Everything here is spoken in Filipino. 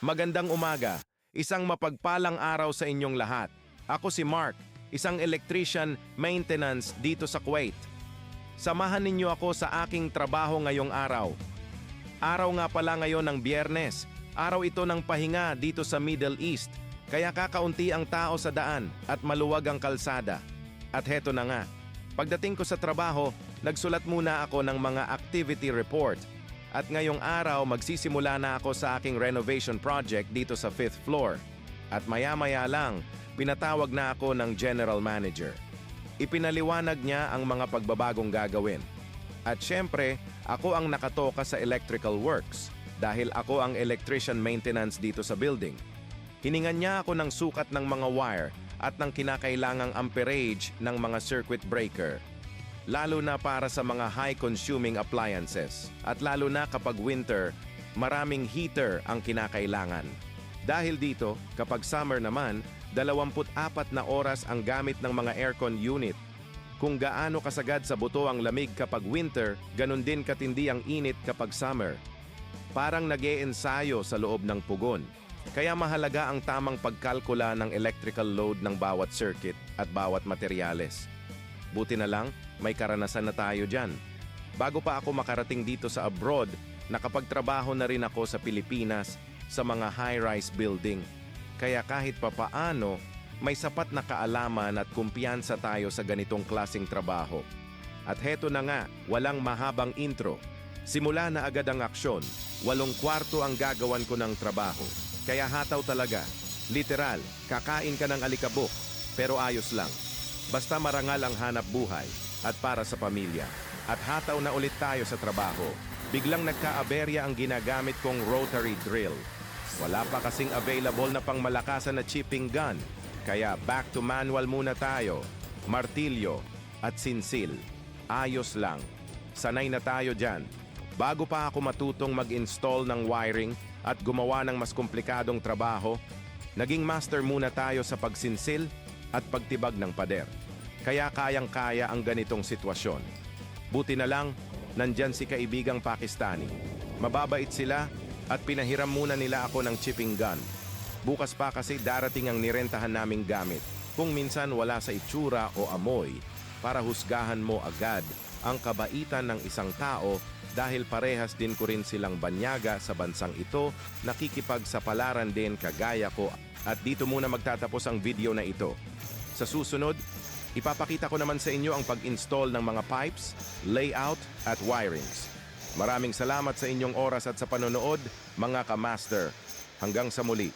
Magandang umaga. Isang mapagpalang araw sa inyong lahat. Ako si Mark, isang electrician maintenance dito sa Kuwait. Samahan ninyo ako sa aking trabaho ngayong araw. Araw nga pala ngayon ng Biyernes. Araw ito ng pahinga dito sa Middle East. Kaya kakaunti ang tao sa daan at maluwag ang kalsada. At heto na nga. Pagdating ko sa trabaho, nagsulat muna ako ng mga activity report. At ngayong araw, magsisimula na ako sa aking renovation project dito sa 5th floor. At maya-maya lang, pinatawag na ako ng general manager. Ipinaliwanag niya ang mga pagbabagong gagawin. At syempre, ako ang nakatoka sa electrical works dahil ako ang electrician maintenance dito sa building. Hiningan niya ako ng sukat ng mga wire at ng kinakailangang amperage ng mga circuit breaker. Lalo na para sa mga high-consuming appliances. At lalo na kapag winter, maraming heater ang kinakailangan. Dahil dito, kapag summer naman, 24 na oras ang gamit ng mga aircon unit. Kung gaano kasagad sa buto ang lamig kapag winter, ganun din katindi ang init kapag summer. Parang nag-e-ensayo sa loob ng pugon. Kaya mahalaga ang tamang pagkalkula ng electrical load ng bawat circuit at bawat materyales. Buti na lang, may karanasan na tayo dyan. Bago pa ako makarating dito sa abroad, nakapagtrabaho na rin ako sa Pilipinas sa mga high-rise building. Kaya kahit papaano, may sapat na kaalaman at kumpiyansa tayo sa ganitong klaseng trabaho. At heto na nga, walang mahabang intro. Simula na agad ang aksyon. 8 kwarto ang gagawan ko ng trabaho. Kaya hataw talaga. Literal, kakain ka ng alikabok, pero ayos lang. Basta marangal ang hanap buhay at para sa pamilya. At hataw na ulit tayo sa trabaho. Biglang nagka-aberya ang ginagamit kong rotary drill. Wala pa kasing available na pangmalakasan na chipping gun. Kaya back to manual muna tayo. Martilyo at sinsil. Ayos lang. Sanay na tayo dyan. Bago pa ako matutong mag-install ng wiring at gumawa ng mas komplikadong trabaho, naging master muna tayo sa pagsinsil at pagtibag ng pader. Kaya kayang-kaya ang ganitong sitwasyon. Buti na lang, nandyan si kaibigang Pakistani. Mababait sila at pinahiram muna nila ako ng chipping gun. Bukas pa kasi darating ang nirentahan naming gamit. Kung minsan wala sa itsura o amoy, para husgahan mo agad ang kabaitan ng isang tao dahil parehas din ko rin silang banyaga sa bansang ito, nakikipagsapalaran din kagaya ko. At dito muna magtatapos ang video na ito. Sa susunod, ipapakita ko naman sa inyo ang pag-install ng mga pipes, layout at wirings. Maraming salamat sa inyong oras at sa panonood, mga ka-master. Hanggang sa muli.